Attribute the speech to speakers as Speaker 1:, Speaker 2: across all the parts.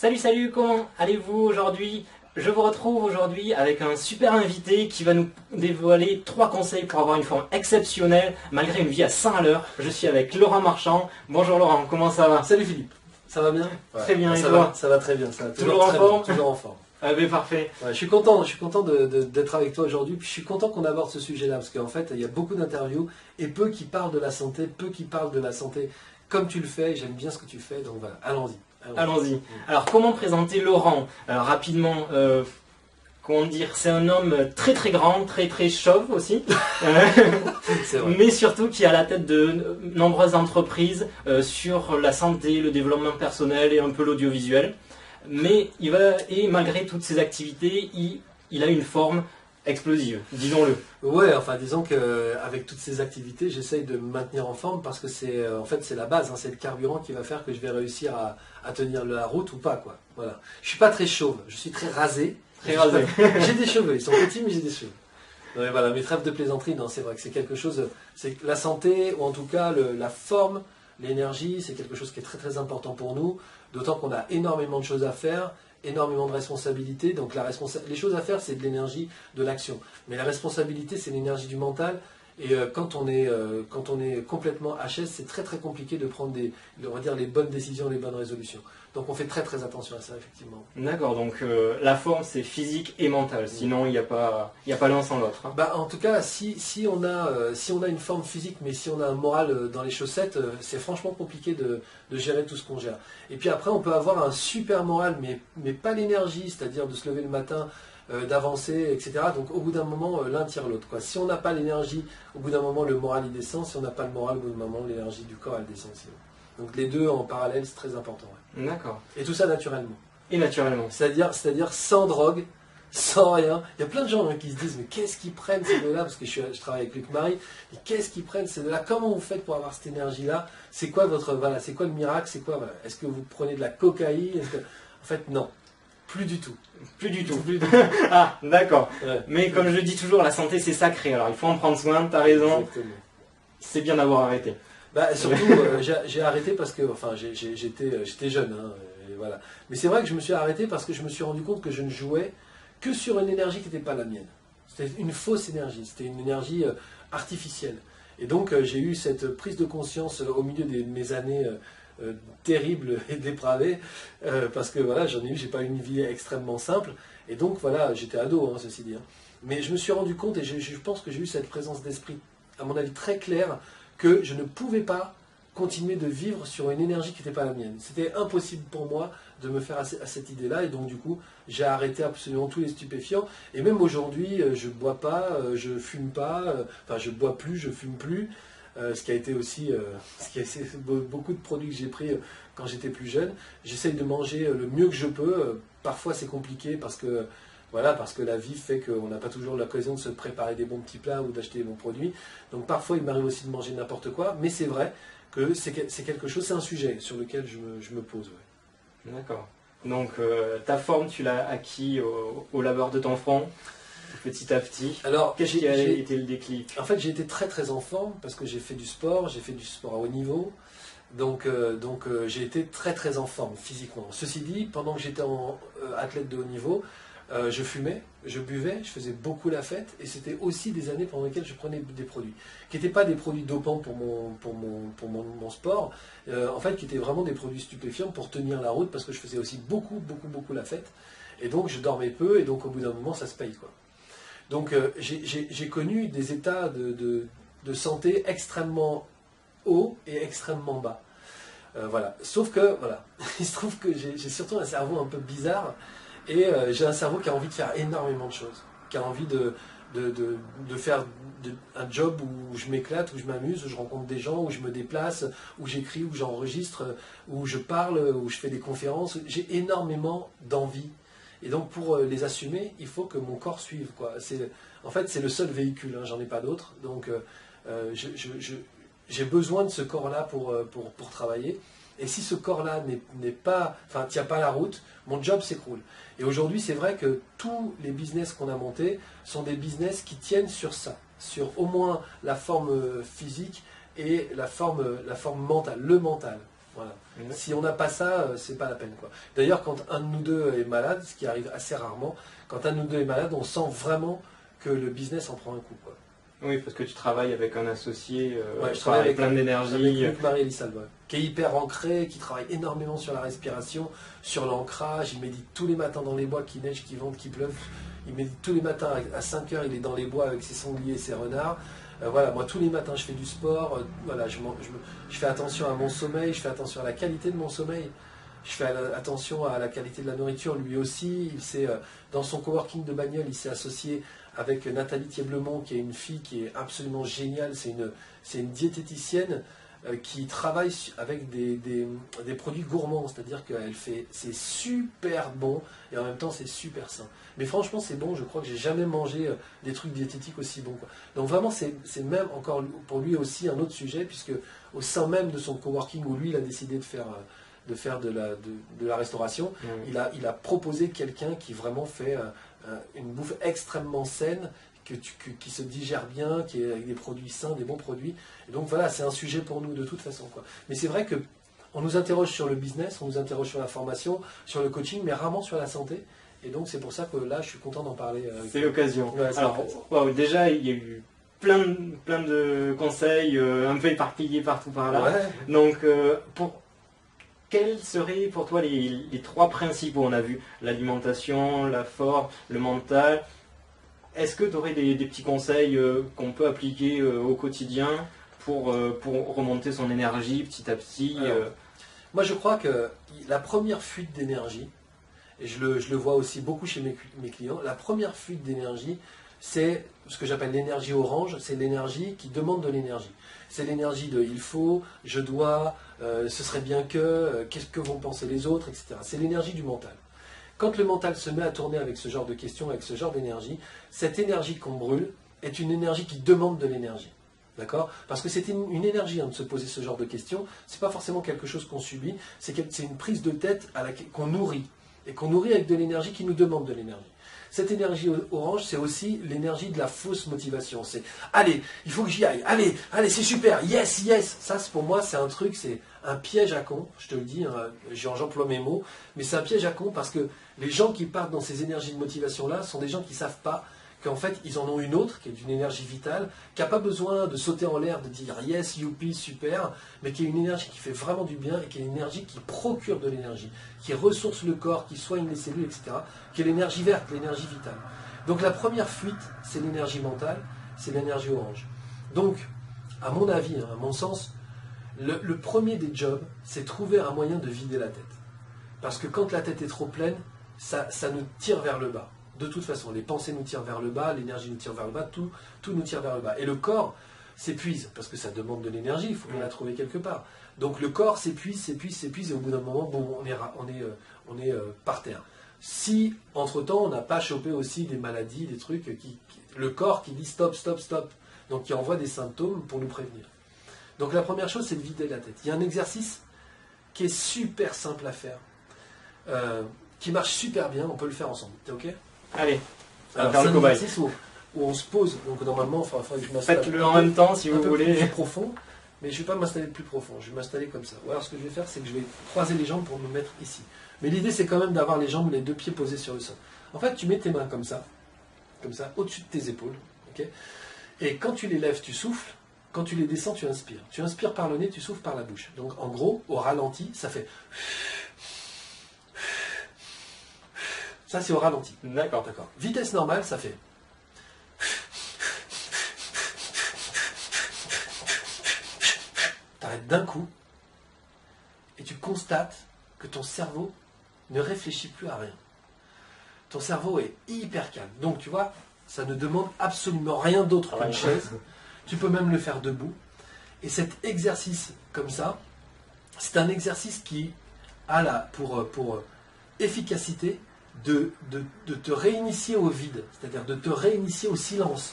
Speaker 1: Salut, comment allez-vous aujourd'hui? Je vous retrouve aujourd'hui avec un super invité qui va nous dévoiler 3 conseils pour avoir une forme exceptionnelle malgré une vie à 100 à l'heure. Je suis avec Laurent Marchand. Bonjour Laurent, comment ça va?
Speaker 2: Salut Philippe, ça va bien?
Speaker 1: Très bien, et
Speaker 2: ça
Speaker 1: toi?
Speaker 2: va, ça va très bien. Ça va
Speaker 1: Toujours en forme?
Speaker 2: Toujours en forme.
Speaker 1: Ah ben parfait.
Speaker 2: Ouais, je suis content d'être avec toi aujourd'hui, puis je suis content qu'on aborde ce sujet-là, parce qu'en fait, il y a beaucoup d'interviews et peu qui parlent de la santé, comme tu le fais, j'aime bien ce que tu fais, donc voilà, allons-y.
Speaker 1: Allons-y. Alors comment présenter Laurent? Rapidement, comment dire, c'est un homme très très grand, très très chauve aussi,
Speaker 2: C'est vrai.
Speaker 1: mais surtout qui est à la tête de nombreuses entreprises sur la santé, le développement personnel et un peu l'audiovisuel. Mais malgré toutes ces activités, il a une forme explosive, disons-le.
Speaker 2: Ouais, enfin disons qu'avec toutes ces activités, j'essaye de me maintenir en forme parce que c'est en fait c'est la base, hein, c'est le carburant qui va faire que je vais réussir à tenir la route ou pas, quoi. Voilà. Je suis pas très chauve, je suis très rasé.
Speaker 1: Très rasé.
Speaker 2: J'ai des cheveux, ils sont petits mais j'ai des cheveux. Ouais, voilà, mes trêves de plaisanterie, non, c'est vrai que c'est quelque chose, c'est que la santé ou en tout cas la forme, l'énergie, c'est quelque chose qui est très très important pour nous, d'autant qu'on a énormément de choses à faire, énormément de responsabilités. Donc les choses à faire, c'est de l'énergie, de l'action. Mais la responsabilité, c'est l'énergie du mental. Et quand on est complètement HS, c'est très très compliqué de prendre on va dire, les bonnes décisions, les bonnes résolutions. Donc on fait très très attention à ça, effectivement.
Speaker 1: D'accord, donc la forme c'est physique et mental, sinon il n'y a pas l'un sans l'autre. Hein.
Speaker 2: Bah, en tout cas, si on a une forme physique, mais si on a un moral dans les chaussettes, c'est franchement compliqué de gérer tout ce qu'on gère. Et puis après, on peut avoir un super moral, mais pas l'énergie, c'est-à-dire de se lever le matin, d'avancer, etc. Donc au bout d'un moment, l'un tire l'autre, quoi. Si on n'a pas l'énergie, au bout d'un moment, le moral il descend. Si on n'a pas le moral, au bout d'un moment, l'énergie du corps elle descend aussi. Donc les deux en parallèle, c'est très important. Ouais.
Speaker 1: D'accord.
Speaker 2: Et tout ça naturellement.
Speaker 1: Et naturellement.
Speaker 2: C'est-à-dire sans drogue, sans rien. Il y a plein de gens qui se disent mais qu'est-ce qu'ils prennent ces deux-là? Parce que je travaille avec Luc Marie. Mais qu'est-ce qu'ils prennent ces deux-là? Comment vous faites pour avoir cette énergie-là? C'est quoi c'est quoi le miracle? C'est quoi, voilà. Est-ce que vous prenez de la cocaïne? En fait, non. Plus du tout.
Speaker 1: Plus du tout. Ah, d'accord.
Speaker 2: Ouais.
Speaker 1: Mais comme je dis toujours, la santé c'est sacré, alors il faut en prendre soin, t'as raison.
Speaker 2: Exactement.
Speaker 1: C'est bien d'avoir arrêté.
Speaker 2: Bah, surtout, j'ai arrêté parce que, enfin, j'étais jeune, hein, et voilà. Mais c'est vrai que je me suis arrêté parce que je me suis rendu compte que je ne jouais que sur une énergie qui n'était pas la mienne. C'était une fausse énergie, c'était une énergie artificielle. Et donc, j'ai eu cette prise de conscience au milieu de mes années terribles et dépravées, parce que voilà, j'ai pas eu une vie extrêmement simple. Et donc, voilà, j'étais ado, hein, ceci dit. Hein. Mais je me suis rendu compte, et je pense que j'ai eu cette présence d'esprit, à mon avis très claire, que je ne pouvais pas continuer de vivre sur une énergie qui n'était pas la mienne. C'était impossible pour moi de me faire à cette idée-là, et donc du coup, j'ai arrêté absolument tous les stupéfiants, et même aujourd'hui, je bois pas, je fume pas, enfin je bois plus, je fume plus, ce qui a été aussi beaucoup de produits que j'ai pris quand j'étais plus jeune. J'essaye de manger le mieux que je peux, parfois c'est compliqué parce que voilà, parce que la vie fait qu'on n'a pas toujours l'occasion de se préparer des bons petits plats ou d'acheter des bons produits. Donc parfois, il m'arrive aussi de manger n'importe quoi. Mais c'est vrai que c'est quelque chose, c'est un sujet sur lequel je me pose. Ouais.
Speaker 1: D'accord. Donc ta forme, tu l'as acquis au labeur de ton front, petit à petit.
Speaker 2: Alors,
Speaker 1: qu'est-ce qui a été le déclic?
Speaker 2: En fait, j'ai été très très en forme parce que j'ai fait du sport à haut niveau. Donc j'ai été très très en forme physiquement. Ceci dit, pendant que j'étais athlète de haut niveau, je fumais, je buvais, je faisais beaucoup la fête, et c'était aussi des années pendant lesquelles je prenais des produits qui n'étaient pas des produits dopants pour mon sport, en fait qui étaient vraiment des produits stupéfiants pour tenir la route, parce que je faisais aussi beaucoup la fête, et donc je dormais peu, et donc au bout d'un moment ça se paye, quoi. Donc j'ai connu des états de santé extrêmement hauts et extrêmement bas. Voilà. Sauf que, voilà, il se trouve que j'ai surtout un cerveau un peu bizarre. Et j'ai un cerveau qui a envie de faire énormément de choses, qui a envie de faire un job où je m'éclate, où je m'amuse, où je rencontre des gens, où je me déplace, où j'écris, où j'enregistre, où je parle, où je fais des conférences. J'ai énormément d'envie. Et donc pour les assumer, il faut que mon corps suive, quoi. En fait, c'est le seul véhicule, hein, j'en ai pas d'autre. Donc j'ai besoin de ce corps-là pour travailler. Et si ce corps-là n'est pas, enfin, tient pas la route, mon job s'écroule. Et aujourd'hui, c'est vrai que tous les business qu'on a montés sont des business qui tiennent sur ça, sur au moins la forme physique et la forme mentale, le mental. Voilà.
Speaker 1: Mhm.
Speaker 2: Si on n'a pas ça, c'est pas la peine, quoi. D'ailleurs, quand un de nous deux est malade, ce qui arrive assez rarement, quand un de nous deux est malade, on sent vraiment que le business en prend un coup, quoi.
Speaker 1: Oui, parce que tu travailles avec un associé,
Speaker 2: Ouais, je travaille avec
Speaker 1: plein
Speaker 2: avec
Speaker 1: d'énergie.
Speaker 2: Luc Marie Salva, qui est hyper ancré, qui travaille énormément sur la respiration, sur l'ancrage. Il médite tous les matins dans les bois, qu'il neige, qu'il vente, qu'il pleuve. Il médite tous les matins à 5 heures, il est dans les bois avec ses sangliers et ses renards. Voilà, moi tous les matins je fais du sport, voilà, je fais attention à mon sommeil, je fais attention à la qualité de mon sommeil, je fais attention à la qualité de la nourriture, lui aussi. Dans son coworking de Bagnoles, il s'est associé avec Nathalie Thieblemont, qui est une fille qui est absolument géniale. C'est une diététicienne qui travaille avec des produits gourmands, c'est-à-dire c'est super bon et en même temps c'est super sain. Mais franchement c'est bon, je crois que j'ai jamais mangé des trucs diététiques aussi bons, quoi. Donc vraiment c'est même encore pour lui aussi un autre sujet, puisque au sein même de son coworking où lui il a décidé de faire de la restauration, il a proposé quelqu'un qui vraiment fait une bouffe extrêmement saine, qui se digère bien, qui est avec des produits sains, des bons produits. Et donc voilà, c'est un sujet pour nous de toute façon, quoi. Mais c'est vrai que on nous interroge sur le business, on nous interroge sur la formation, sur le coaching, mais rarement sur la santé. Et donc c'est pour ça que là, je suis content d'en parler.
Speaker 1: C'est l'occasion.
Speaker 2: Ouais,
Speaker 1: Alors, wow, déjà, il y a eu plein de conseils, un peu éparpillés partout par là.
Speaker 2: Ouais.
Speaker 1: Donc, quels seraient pour toi les trois principaux? On a vu l'alimentation, la force, le mental. Est-ce que tu aurais des petits conseils qu'on peut appliquer au quotidien pour remonter son énergie petit à petit?
Speaker 2: Moi, je crois que la première fuite d'énergie, et je le vois aussi beaucoup chez mes clients, la première fuite d'énergie, c'est ce que j'appelle l'énergie orange, c'est l'énergie qui demande de l'énergie. C'est l'énergie de il faut, je dois, ce serait bien que, qu'est-ce que vont penser les autres, etc. C'est l'énergie du mental. Quand le mental se met à tourner avec ce genre de questions, avec ce genre d'énergie, cette énergie qu'on brûle est une énergie qui demande de l'énergie. D'accord? Parce que c'est une énergie de se poser ce genre de questions. C'est pas forcément quelque chose qu'on subit, c'est une prise de tête qu'on nourrit. Et qu'on nourrit avec de l'énergie qui nous demande de l'énergie. Cette énergie orange, c'est aussi l'énergie de la fausse motivation. C'est allez, il faut que j'y aille, allez, c'est super, yes, yes. Ça, pour moi, c'est un truc, c'est un piège à con, je te le dis, hein, j'emploie mes mots, mais c'est un piège à con parce que les gens qui partent dans ces énergies de motivation-là sont des gens qui ne savent pas qu'en fait, ils en ont une autre, qui est d'une énergie vitale, qui n'a pas besoin de sauter en l'air, de dire yes, youpi, super, mais qui est une énergie qui fait vraiment du bien et qui est une énergie qui procure de l'énergie, qui ressource le corps, qui soigne les cellules, etc., qui est l'énergie verte, l'énergie vitale. Donc la première fuite, c'est l'énergie mentale, c'est l'énergie orange. Donc, à mon avis, à mon sens, le premier des jobs, c'est trouver un moyen de vider la tête. Parce que quand la tête est trop pleine, ça nous tire vers le bas. De toute façon, les pensées nous tirent vers le bas, l'énergie nous tire vers le bas, tout nous tire vers le bas. Et le corps s'épuise, parce que ça demande de l'énergie, il faut bien la trouver quelque part. Donc le corps s'épuise, et au bout d'un moment, bon, on est par terre. Si, entre-temps, on n'a pas chopé aussi des maladies, des trucs, le corps qui dit stop, stop, stop, donc qui envoie des symptômes pour nous prévenir. Donc la première chose, c'est de vider la tête. Il y a un exercice qui est super simple à faire, qui marche super bien, on peut le faire ensemble. T'es OK?
Speaker 1: Allez,
Speaker 2: alors
Speaker 1: faire le cobaye.
Speaker 2: C'est un exercice où on se pose, donc normalement, il faudrait que je m'installe.
Speaker 1: Faites-le en même temps si vous voulez.
Speaker 2: Plus profond, mais je ne vais pas m'installer plus profond, je vais m'installer comme ça. Ou alors ce que je vais faire, c'est que je vais croiser les jambes pour me mettre ici. Mais l'idée, c'est quand même d'avoir les jambes, les deux pieds posés sur le sol. En fait, tu mets tes mains comme ça, au-dessus de tes épaules. Okay, et quand tu les lèves, tu souffles. Quand tu les descends, tu inspires. Tu inspires par le nez, tu souffles par la bouche. Donc en gros, au ralenti, ça fait... Ça, c'est au ralenti.
Speaker 1: D'accord.
Speaker 2: Vitesse normale, ça fait... T'arrêtes d'un coup et tu constates que ton cerveau ne réfléchit plus à rien. Ton cerveau est hyper calme. Donc, tu vois, ça ne demande absolument rien d'autre qu'une chaise. Tu peux même le faire debout. Et cet exercice comme ça, c'est un exercice qui a pour efficacité de te réinitier au vide, c'est-à-dire de te réinitier au silence.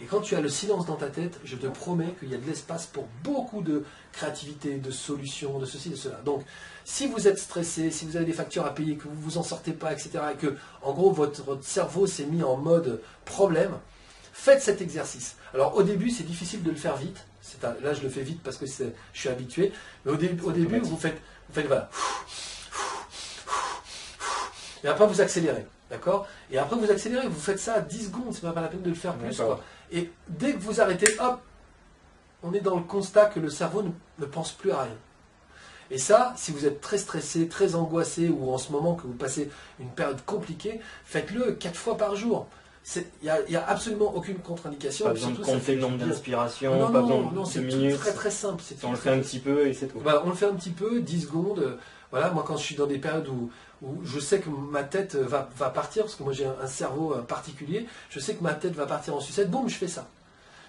Speaker 2: Et quand tu as le silence dans ta tête, je te promets qu'il y a de l'espace pour beaucoup de créativité, de solutions, de ceci, de cela. Donc, si vous êtes stressé, si vous avez des factures à payer, que vous ne vous en sortez pas, etc., et que, en gros, votre cerveau s'est mis en mode problème, faites cet exercice. Alors, au début, c'est difficile de le faire vite, Là, je le fais vite parce que je suis habitué. Mais au début, vous faites voilà. Et après, vous accélérez. D'accord? Et après, vous accélérez, vous faites ça à 10 secondes, c'est pas la peine de le faire plus. Quoi. Et dès que vous arrêtez, hop, on est dans le constat que le cerveau ne pense plus à rien. Et ça, si vous êtes très stressé, très angoissé, ou en ce moment que vous passez une période compliquée, faites-le 4 fois par jour. Il n'y a absolument aucune contre-indication.
Speaker 1: Pas besoin de compter le nombre d'inspirations,
Speaker 2: non,
Speaker 1: pas besoin de
Speaker 2: c'est
Speaker 1: minutes.
Speaker 2: très très simple.
Speaker 1: On le fait un petit peu et c'est tout.
Speaker 2: Voilà, on le fait un petit peu, 10 secondes. Voilà, moi quand je suis dans des périodes où je sais que ma tête va partir, parce que moi j'ai un cerveau particulier, je sais que ma tête va partir en sucette, boum, je fais ça.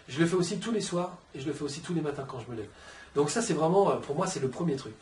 Speaker 2: Je le fais aussi tous les soirs et je le fais aussi tous les matins quand je me lève. Donc ça c'est vraiment, pour moi c'est le premier truc.